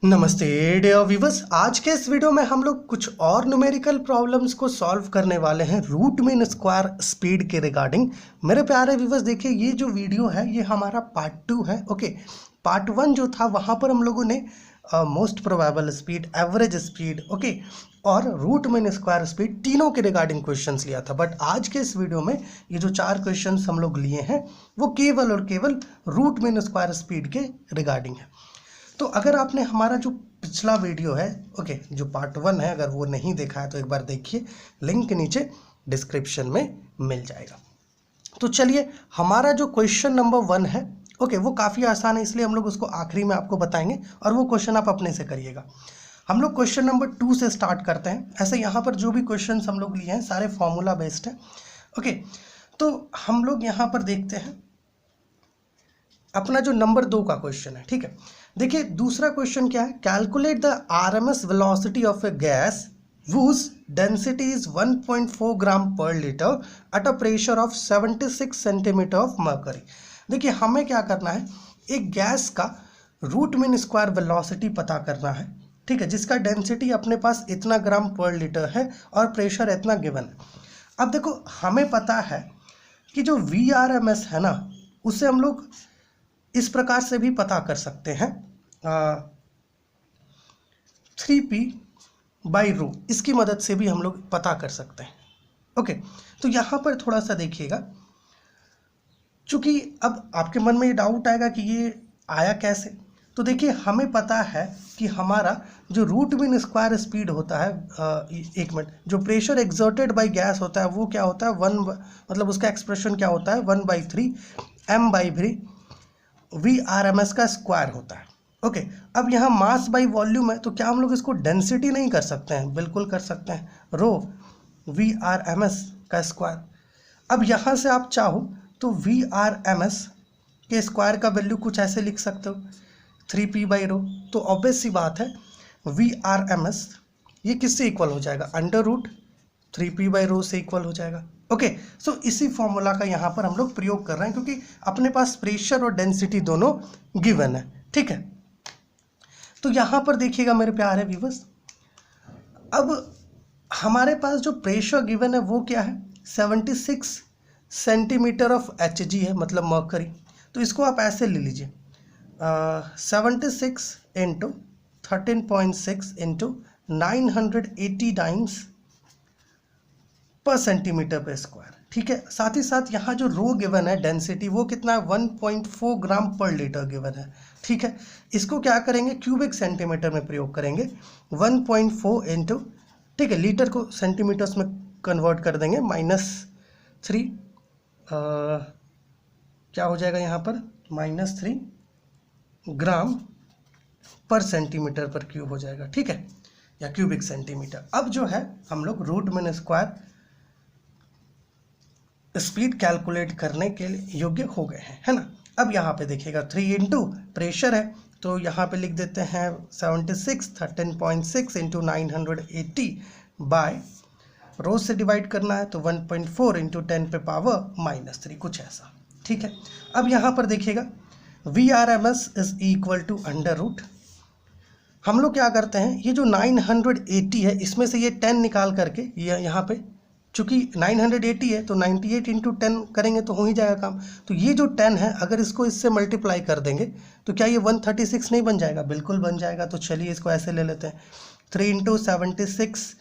नमस्ते dear viewers. आज के इस वीडियो में हम लोग कुछ और न्यूमेरिकल प्रॉब्लम्स को सॉल्व करने वाले हैं रूट मीन स्क्वायर स्पीड के रिगार्डिंग। मेरे प्यारे व्यूअर्स, देखिए ये जो वीडियो है ये हमारा पार्ट 2 है। ओके, पार्ट 1 जो था वहाँ पर हम लोगों ने most probable speed, average speed, okay, और रूट मीन स्क्वायर स्पीड तीनों के रिगार्डिंग क्वेश्चंस लिया था। बट आज के इस वीडियो में ये जो 4 क्वेश्चंस हम लोग लिए हैं वो केवल और केवल रूट मीन स्क्वायर स्पीड के रिगार्डिंग है। तो अगर आपने हमारा जो पिछला वीडियो है, ओके, जो पार्ट 1 है, अगर वो नहीं देखा है तो एक बार देखिए, लिंक नीचे डिस्क्रिप्शन में मिल जाएगा। तो चलिए, हमारा जो क्वेश्चन नंबर 1 है, ओके, वो काफ़ी आसान है, इसलिए हम लोग उसको आखिरी में आपको बताएंगे और वो क्वेश्चन आप अपने से करिएगा। हम लोग क्वेश्चन नंबर 2 से स्टार्ट करते हैं। ऐसे यहाँ पर जो भी क्वेश्चन हम लोग लिए हैं सारे फॉर्मूला बेस्ड है। ओके, तो हम लोग यहाँ पर देखते हैं अपना जो नंबर 2 का क्वेश्चन है। ठीक है, देखिए दूसरा क्वेश्चन क्या है, calculate the RMS velocity of a gas whose density is 1.4 ग्राम पर litre at a pressure of 76 centimetre of mercury. देखिए हमें क्या करना है, एक गैस का रूट मीन स्क्वायर वेलोसिटी पता करना है। ठीक है, जिसका डेंसिटी अपने पास इतना ग्राम पर लीटर है और प्रेशर इतना गिवन है। अब देखो हमें पता है कि जो VRMS है ना, उसे हम लोग इस प्रकार से भी पता कर सकते हैं, 3p/ρ, इसकी मदद से भी हम लोग पता कर सकते हैं। ओके, तो यहाँ पर थोड़ा सा देखिएगा, चूंकि अब आपके मन में ये डाउट आएगा कि ये आया कैसे। तो देखिए हमें पता है कि हमारा जो रूट मीन स्क्वायर स्पीड होता है, एक मिनट, जो प्रेशर एक्सर्टेड बाय गैस होता है वो क्या होता है, मतलब उसका एक्सप्रेशन क्या होता है, 1/3 m/v VRMS का स्क्वायर होता है। ओके, अब यहाँ मास बाई वॉल्यूम है, तो क्या हम लोग इसको डेंसिटी नहीं कर सकते हैं? बिल्कुल कर सकते हैं, रो VRMS का स्क्वायर। अब यहाँ से आप चाहो तो VRMS के स्क्वायर का वैल्यू कुछ ऐसे लिख सकते हो, 3p/ρ। तो ऑब्वियस सी बात है VRMS ये किससे इक्वल हो जाएगा, √3p/ρ से इक्वल हो जाएगा। ओके, सो इसी फॉर्मूला का यहाँ पर हम लोग प्रयोग कर रहे हैं, क्योंकि अपने पास प्रेशर और डेंसिटी दोनों गिवन है। ठीक है, तो यहाँ पर देखिएगा मेरे प्यारे व्यूअर्स, अब हमारे पास जो प्रेशर गिवन है वो क्या है, 76 सेंटीमीटर ऑफ Hg है, मतलब मर्करी। तो इसको आप ऐसे ले लीजिए, 76 इंटू 13.6 इंटू 980 टाइम्स पर सेंटीमीटर पर स्क्वायर। ठीक है, साथ ही साथ यहाँ जो रो गिवन है, डेंसिटी, वो कितना है, 1.4 ग्राम पर लीटर गिवन है। ठीक है, इसको क्या करेंगे, क्यूबिक सेंटीमीटर में प्रयोग करेंगे, 1.4 इंटू, ठीक है, लीटर को सेंटीमीटर्स में कन्वर्ट कर देंगे, -3, क्या हो जाएगा यहाँ पर, -3 ग्राम पर सेंटीमीटर पर क्यूब हो जाएगा। ठीक है, या क्यूबिक सेंटीमीटर। अब जो है हम लोग root mean square speed calculate करने के लिए योग्य हो गए हैं, है ना। अब यहाँ पे देखिएगा 3 इंटू प्रेशर है, तो यहाँ पे लिख देते हैं 76, 13.6 इंटू 980 बाय रो से डिवाइड करना है, तो 1.4 इंटू 10 पे पावर -3, कुछ ऐसा। ठीक है, अब यहाँ पर देखिएगा VRMS इज इक्वल टू √। हम लोग क्या करते हैं, ये जो 980 है इसमें से ये 10 निकाल करके यहाँ पे, चूँकि 980 है तो 98 इंटू 10 करेंगे तो हो ही जाएगा काम। तो ये जो 10 है, अगर इसको इससे मल्टीप्लाई कर देंगे तो क्या ये 136 नहीं बन जाएगा? बिल्कुल बन जाएगा। तो चलिए इसको ऐसे ले लेते हैं, 3 इंटू 76,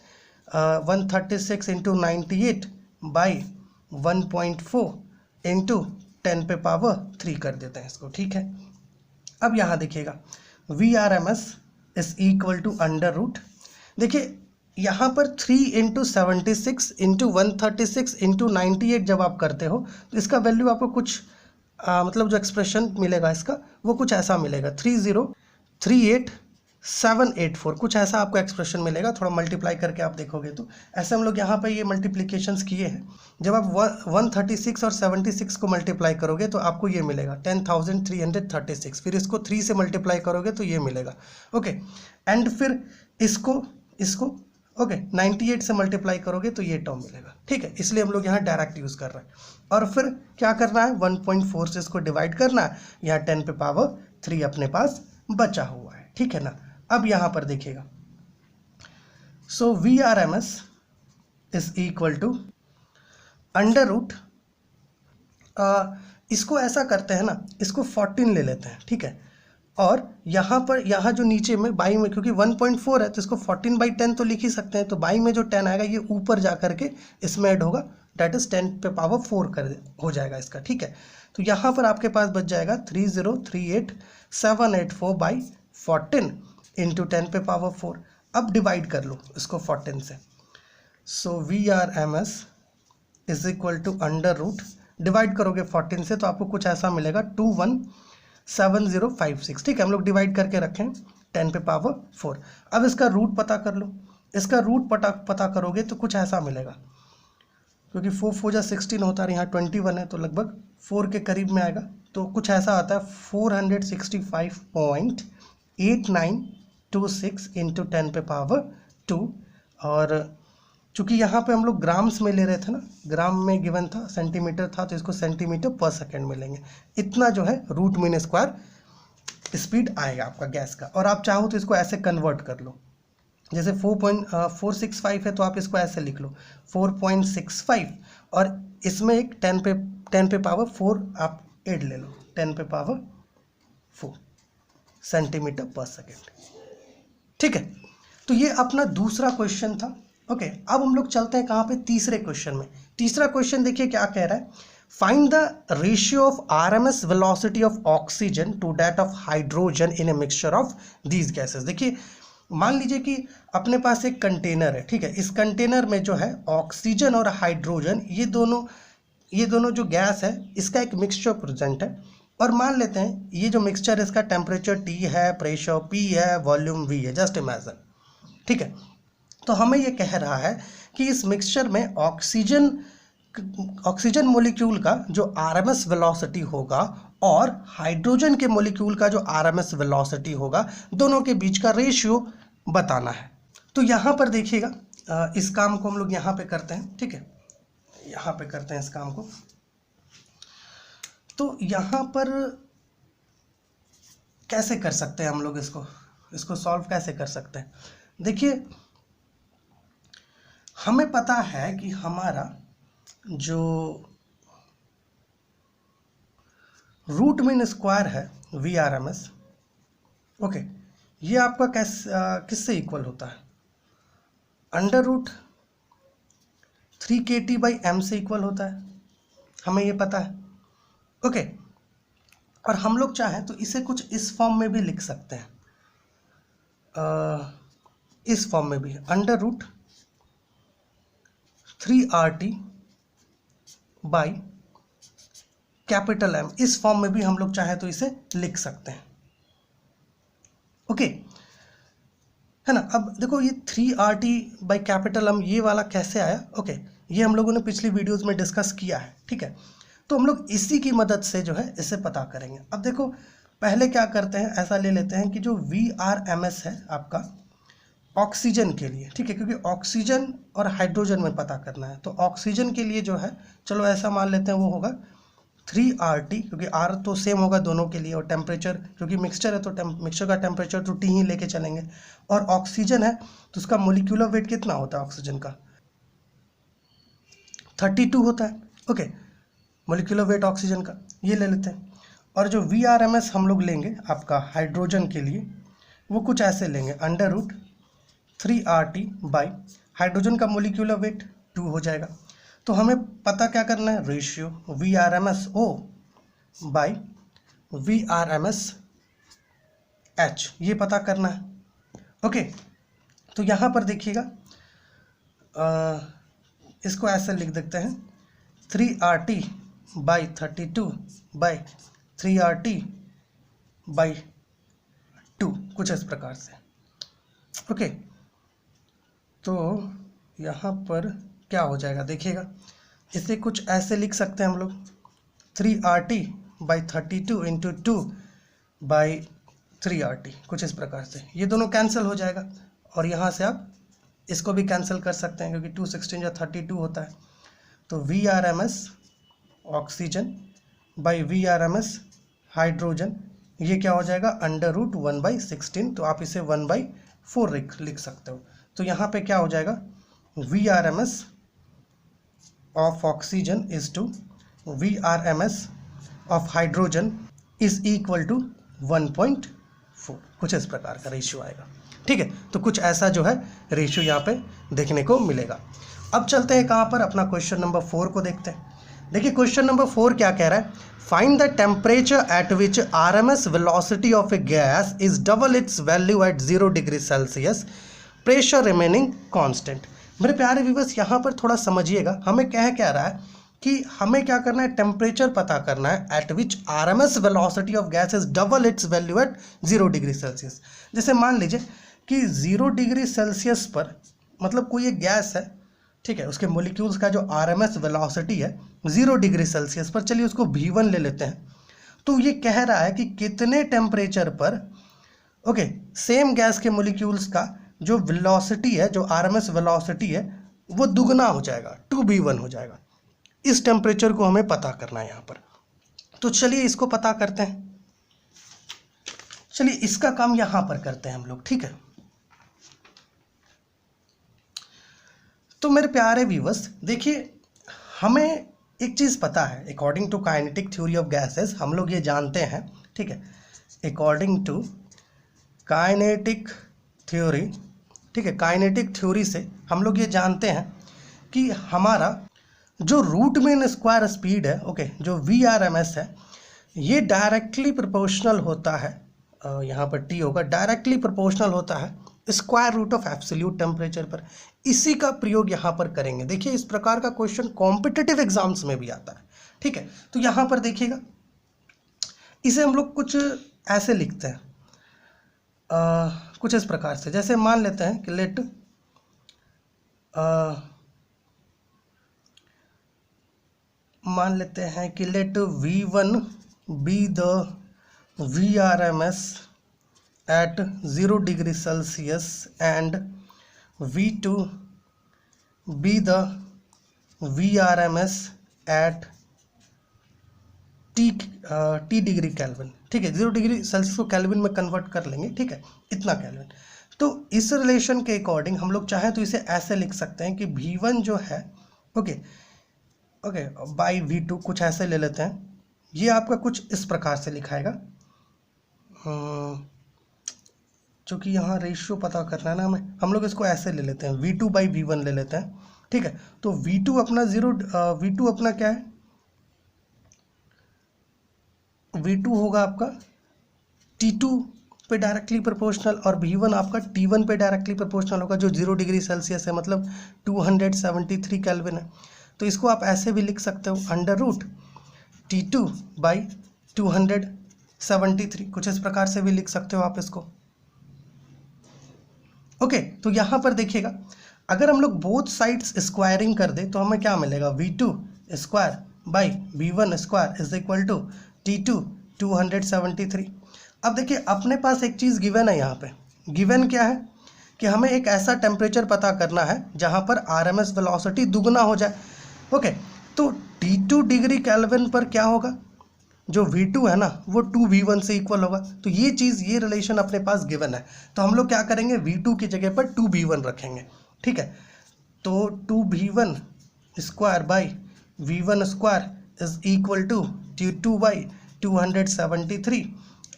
136 इंटू 98 बाई 1.4 इंटू 10 पे पावर 3 कर देते हैं इसको। ठीक है, अब यहाँ देखिएगा VRMS इज इक्वल टू √। देखिए यहाँ पर 3 इंटू 76 इंटू 136 इंटू 98 जब आप करते हो तो इसका वैल्यू आपको कुछ मतलब जो एक्सप्रेशन मिलेगा इसका वो कुछ ऐसा मिलेगा, 3038784, कुछ ऐसा आपको एक्सप्रेशन मिलेगा। थोड़ा मल्टीप्लाई करके आप देखोगे तो ऐसे हम लोग यहाँ पर ये मल्टीप्लिकेशंस किए हैं। जब आप 136 और 76 को मल्टीप्लाई करोगे तो आपको ये मिलेगा 10,336, फिर इसको 3 से मल्टीप्लाई करोगे तो ये मिलेगा। ओके, एंड फिर इसको ओके 98 से मल्टीप्लाई करोगे तो ये टर्म मिलेगा। ठीक है, इसलिए हम लोग यहाँ डायरेक्ट यूज़ कर रहे हैं। और फिर क्या करना है, 1.4 से इसको डिवाइड करना है, यहाँ 10 पे पावर 3 अपने पास बचा हुआ है। ठीक है ना। अब यहाँ पर देखिएगा, so VRMS is equal to under root, इसको ऐसा करते हैं ना, इसको 14 ले लेते हैं, ठीक है, और यहाँ पर यहाँ जो नीचे में बाई में, क्योंकि 1.4 है तो इसको 14/10 तो लिख ही सकते हैं, तो बाई में जो 10 आएगा ये ऊपर जा करके इसमें ऐड होगा, डेट इज 10 पे पावर 4 कर हो जाएगा इसका, ठीक है। तो यहाँ पर आपके पास बच जाएगा 3038784/14 इंटू 10 पे पावर 4। अब डिवाइड कर लो इसको 14 से, so VRMS is equal to under root, divide करोगे 14 से तो आपको कुछ ऐसा मिलेगा 217056, ठीक है। हम लोग डिवाइड करके रखें 10 पे पावर 4। अब इसका रूट पता कर लो, इसका रूट पता करोगे तो कुछ ऐसा मिलेगा, क्योंकि 4 4 जा 16 होता है, यहाँ 21 है तो लगभग 4 के करीब में आएगा, तो कुछ ऐसा आता है 465.8926 इंटू 10 पे पावर 2। और चूँकि यहाँ पे हम लोग ग्राम्स में ले रहे थे ना, ग्राम में गिवन था, सेंटीमीटर था, तो इसको सेंटीमीटर पर सेकेंड मिलेंगे। इतना जो है रूट मीन स्क्वायर स्पीड आएगा आपका गैस का। और आप चाहो तो इसको ऐसे कन्वर्ट कर लो, जैसे 4.465 है तो आप इसको ऐसे लिख लो 4.65, और इसमें एक 10 पे पावर 4 आप ऐड ले लो, 10 पे पावर 4 सेंटीमीटर पर सेकेंड, ठीक है। तो ये अपना दूसरा क्वेश्चन था। ओके, अब हम लोग चलते हैं कहाँ पे, तीसरे क्वेश्चन में। तीसरा क्वेश्चन देखिए क्या कह रहा है, find the ratio of RMS velocity of oxygen to that of hydrogen in a mixture of these gases. देखिए मान लीजिए कि अपने पास एक कंटेनर है, ठीक है, इस कंटेनर में जो है ऑक्सीजन और हाइड्रोजन ये दोनों जो गैस है इसका एक मिक्सचर प्रेजेंट है, और मान लेते हैं ये जो मिक्सचर इसका टेम्परेचर T है, प्रेशर P है, वॉल्यूम V है, जस्ट इमेजिन, ठीक है। तो हमें ये कह रहा है कि इस मिक्सचर में ऑक्सीजन मोलिक्यूल का जो RMS वेलोसिटी होगा और हाइड्रोजन के मोलिक्यूल का जो RMS वेलोसिटी होगा, दोनों के बीच का रेशियो बताना है। तो यहाँ पर देखिएगा, इस काम को हम लोग यहाँ पे करते हैं, ठीक है, यहाँ पे करते हैं इस काम को। तो यहाँ पर कैसे कर सकते हैं हम लोग इसको सॉल्व कैसे कर सकते हैं। देखिए हमें पता है कि हमारा जो रूट मीन स्क्वायर है VRMS, ओके, ये आपका किससे इक्वल होता है, अंडर रूट 3kT/m से इक्वल होता है, हमें ये पता है, ओके। और हम लोग चाहें तो इसे कुछ इस फॉर्म में भी लिख सकते हैं, इस फॉर्म में भी, अंडर रूट 3RT/M, इस फॉर्म में भी हम लोग चाहे तो इसे लिख सकते हैं, ओके, है ना। अब देखो ये 3RT/M ये वाला कैसे आया, ओके, ये हम लोगों ने पिछली वीडियोस में डिस्कस किया है, ठीक है। तो हम लोग इसी की मदद से जो है इसे पता करेंगे। अब देखो पहले क्या करते हैं, ऐसा ले लेते हैं कि जो VRMS है आपका ऑक्सीजन के लिए, ठीक है, क्योंकि ऑक्सीजन और हाइड्रोजन में पता करना है, तो ऑक्सीजन के लिए जो है, चलो ऐसा मान लेते हैं वो होगा 3RT, क्योंकि R तो सेम होगा दोनों के लिए, और टेम्परेचर क्योंकि मिक्सचर है तो मिक्सचर का टेम्परेचर तो T ही लेके चलेंगे, और ऑक्सीजन है तो उसका मोलिक्यूलर वेट कितना होता है ऑक्सीजन का, 32 होता है, ओके, मोलिक्यूलर वेट ऑक्सीजन का, ये ले लेते हैं। और जो VRMS हम लोग लेंगे आपका हाइड्रोजन के लिए, वो कुछ ऐसे लेंगे, under root 3RT by hydrogen का मोलिक्यूलर वेट 2 हो जाएगा। तो हमें पता क्या करना है, रेशियो VRMSO बाई VRMSH, ये पता करना है, ओके। तो यहाँ पर देखिएगा, इसको ऐसे लिख देते हैं 3RT/32/3RT/2, कुछ इस प्रकार से, ओके। तो यहाँ पर क्या हो जाएगा देखिएगा, इसे कुछ ऐसे लिख सकते हैं हम लोग 3RT/32 इंटू 2/3RT, कुछ इस प्रकार से, ये दोनों कैंसिल हो जाएगा, और यहाँ से आप इसको भी कैंसिल कर सकते हैं, क्योंकि 2 16 या 32 होता है। तो VRMS oxygen by VRMS hydrogen ये क्या हो जाएगा √1/16, तो आप इसे 1/4 लिख सकते हो। तो यहाँ पे क्या हो जाएगा VRMS of oxygen is to VRMS of hydrogen is equal to 1.4, कुछ इस प्रकार का रेशियो आएगा। ठीक है, तो कुछ ऐसा जो है रेशियो यहाँ पे देखने को मिलेगा। अब चलते हैं कहाँ पर, अपना क्वेश्चन नंबर 4 को देखते हैं। देखिए क्वेश्चन नंबर 4 क्या कह रहा है, find the temperature at which RMS velocity of a gas is double its value at 0 degree Celsius, pressure remaining constant. मेरे प्यारे व्यूअर्स यहाँ पर थोड़ा समझिएगा, हमें क्या रहा है कि हमें क्या करना है, टेम्परेचर पता करना है at which RMS velocity of gas is double its value at 0 degree Celsius. जैसे मान लीजिए कि 0 डिग्री सेल्सियस पर, मतलब कोई एक गैस है, ठीक है, उसके मोलिक्यूल्स का जो RMS वेलोसिटी है 0 डिग्री सेल्सियस पर, चलिए उसको V1 ले लेते हैं। तो ये कह रहा है कि कितने टेम्परेचर पर ओके सेम गैस के मोलिक्यूल्स का जो वेलोसिटी है, जो RMS वेलोसिटी है, वो दुगना हो जाएगा, 2V1 हो जाएगा। इस टेम्परेचर को हमें पता करना है यहाँ पर। तो चलिए इसको पता करते हैं, चलिए इसका काम यहाँ पर करते हैं हम लोग। ठीक है, तो मेरे प्यारे व्यूअर्स देखिए, हमें एक चीज़ पता है, according to kinetic theory of gases हम लोग ये जानते हैं। ठीक है, अकॉर्डिंग टू काइनेटिक थ्योरी, ठीक है, काइनेटिक थ्योरी से हम लोग ये जानते हैं कि हमारा जो रूट मीन स्क्वायर स्पीड है, ओके, जो VRMS है, ये डायरेक्टली प्रोपोर्शनल होता है, यहाँ पर T होगा, डायरेक्टली प्रोपोर्शनल होता है square root of absolute temperature पर। इसी का प्रयोग यहाँ पर करेंगे। देखिए इस प्रकार का क्वेश्चन कॉम्पिटिटिव एग्जाम्स में भी आता है। ठीक है, तो यहाँ पर देखिएगा, इसे हम लोग कुछ ऐसे लिखते हैं, कुछ इस प्रकार से, जैसे मान लेते हैं कि let V1 be the VRMS at 0 degree Celsius and V2 be the VRMS at T degree kelvin. ठीक है, 0 डिग्री सेल्सियस को केल्विन में कन्वर्ट कर लेंगे। ठीक है, इतना केल्विन। तो इस रिलेशन के अकॉर्डिंग हम लोग चाहें तो इसे ऐसे लिख सकते हैं कि V1 जो है ओके बाई V2, कुछ ऐसे ले लेते हैं। ये आपका कुछ इस प्रकार से लिखाएगा, क्योंकि यहाँ रेशियो पता करना है ना हमें, हम लोग इसको ऐसे ले लेते हैं, V2/V1 ले लेते हैं। ठीक है, तो V2 अपना V2 अपना क्या है, V2 होगा आपका T2 पे डायरेक्टली प्रोपोर्शनल, और V1 आपका T1 पे डायरेक्टली प्रोपोर्शनल होगा, जो 0 डिग्री सेल्सियस है, मतलब 273 केल्विन है। तो इसको आप ऐसे भी लिख सकते हो, √T2/273, कुछ इस प्रकार से भी लिख सकते हो आप इसको। ओके, तो यहाँ पर देखिएगा, अगर हम लोग बोथ साइड्स स्क्वायरिंग कर दे तो हमें क्या मिलेगा, V2²/V1² is equal to T2 273। अब देखिए अपने पास एक चीज़ गिवन है, यहाँ पे गिवन क्या है कि हमें एक ऐसा टेम्परेचर पता करना है जहाँ पर RMS वेलोसिटी दुगना हो जाए। ओके, तो T2 डिग्री केल्विन पर क्या होगा, जो V2 है ना वो 2V1 से इक्वल होगा। तो ये चीज़, ये रिलेशन अपने पास गिवन है, तो हम लोग क्या करेंगे, V2 की जगह पर 2V1 रखेंगे। ठीक है, तो 2V1² is equal to T2/273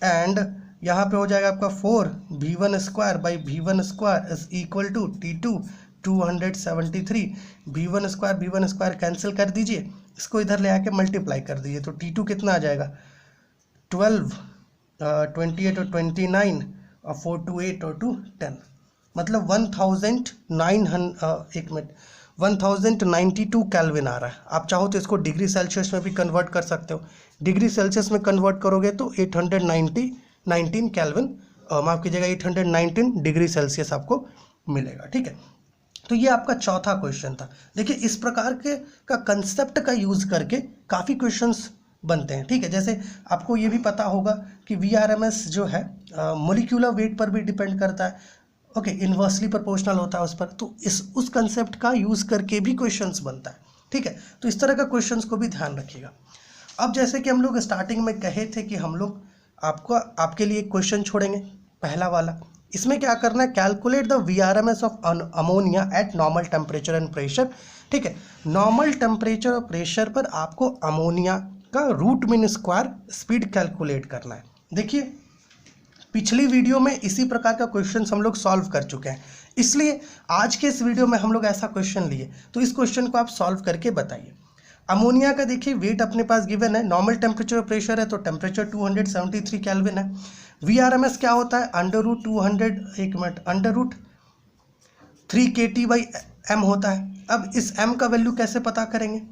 and यहाँ पे हो जाएगा आपका 4V1²/V1² is equal to T2 273। V1² cancel कर दीजिए, इसको इधर ले आके मल्टीप्लाई कर दीजिए, तो T2 कितना आ जाएगा, 12, 28 और 29 और 4 to 8 और 2 10, मतलब 1092 केल्विन आ रहा है। आप चाहो तो इसको डिग्री सेल्सियस में भी कन्वर्ट कर सकते हो। डिग्री सेल्सियस में कन्वर्ट करोगे तो 819 केल्विन, माफ कीजिएगा 819 डिग्री सेल्सियस आपको मिलेगा। ठीक है, तो ये आपका चौथा क्वेश्चन था। देखिए इस प्रकार के का कंसेप्ट का यूज़ करके काफ़ी क्वेश्चंस बनते हैं। ठीक है, जैसे आपको ये भी पता होगा कि VRMS जो है मोलिक्यूलर वेट पर भी डिपेंड करता है। ओके, इन्वर्सली प्रोपोर्शनल होता है उस पर, तो उस कंसेप्ट का यूज़ करके भी क्वेश्चंस बनता है। ठीक है, तो इस तरह का क्वेश्चंस को भी ध्यान रखिएगा। अब जैसे कि हम लोग स्टार्टिंग में कहे थे कि हम लोग आपके लिए एक क्वेश्चन छोड़ेंगे, पहला वाला। इसमें क्या करना है, calculate the VRMS of ammonia eight normal temperature and pressure. ठीक है, नॉर्मल टेम्परेचर और प्रेशर पर आपको अमोनिया का root mean square speed calculate करना है। देखिए पिछली वीडियो में इसी प्रकार का क्वेश्चन हम लोग सॉल्व कर चुके हैं, इसलिए आज के इस वीडियो में हम लोग ऐसा क्वेश्चन लिए, तो इस क्वेश्चन को आप सॉल्व करके बताइए। अमोनिया का देखिए वेट अपने पास गिवन है, नॉर्मल टेम्परेचर और प्रेशर है तो टेम्परेचर 273 केल्विन है। VRMS क्या होता है, √3 kT/m होता है। अब इस m का वैल्यू कैसे पता करेंगे,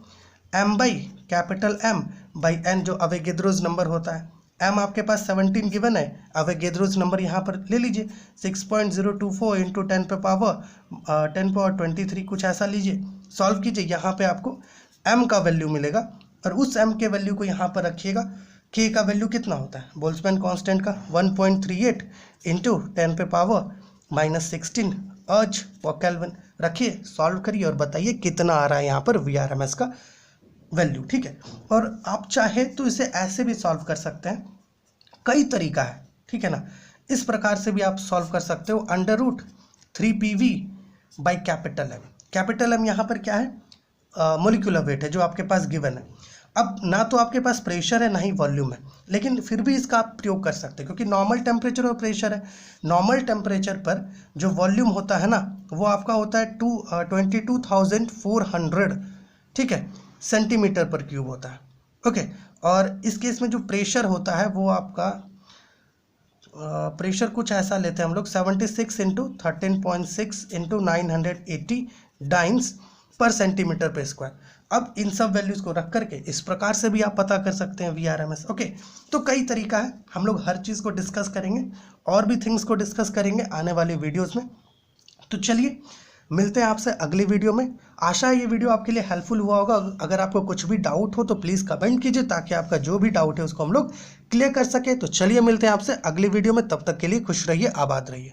M/M/n जो अवोगाद्रोस नंबर होता है। m आपके पास 17 गिवन है, अवोगाद्रोस नंबर यहाँ पर ले लीजिए 6.024 इंटू 10⁻23 कुछ ऐसा लीजिए, सॉल्व कीजिए। यहाँ पे आपको m का वैल्यू मिलेगा और उस m के वैल्यू को यहाँ पर रखिएगा। k का वैल्यू कितना होता है, बोल्ट्जमैन कांस्टेंट का 1.38 इंटू 10⁻16 अर्ज पर केल्विन रखिए, सॉल्व करिए और बताइए कितना आ रहा है यहाँ पर VRMS का वैल्यू। ठीक है, और आप चाहे तो इसे ऐसे भी सॉल्व कर सकते हैं, कई तरीका है, ठीक है ना। इस प्रकार से भी आप सॉल्व कर सकते हो, √3PV/कैपिटल M। कैपिटल M यहाँ पर क्या है, मोलिकुलर वेट है जो आपके पास गिवन है। अब ना तो आपके पास प्रेशर है ना ही वॉल्यूम है, लेकिन फिर भी इसका आप प्रयोग कर सकते हैं क्योंकि नॉर्मल टेम्परेचर और प्रेशर है। नॉर्मल टेम्परेचर पर जो वॉल्यूम होता है ना वो आपका होता है 22,400, ठीक है, सेंटीमीटर पर क्यूब होता है। ओके, और इस केस में जो प्रेशर होता है वो आपका प्रेशर कुछ ऐसा लेते हैं हम लोग 76 इंटू 13.6 इंटू 980 डाइन्स पर सेंटीमीटर पे स्क्वायर। अब इन सब वैल्यूज़ को रख करके इस प्रकार से भी आप पता कर सकते हैं VRMS। ओके, तो कई तरीका है, हम लोग हर चीज़ को डिस्कस करेंगे और भी थिंग्स को डिस्कस करेंगे आने वाली वीडियोस में। तो चलिए मिलते हैं आपसे अगली वीडियो में। आशा है ये वीडियो आपके लिए हेल्पफुल हुआ होगा। अगर आपको कुछ भी डाउट हो तो प्लीज़ कमेंट कीजिए ताकि आपका जो भी डाउट है उसको हम लोग क्लियर कर सके। तो चलिए मिलते हैं आपसे अगली वीडियो में, तब तक के लिए खुश रहिए, आबाद रहिए।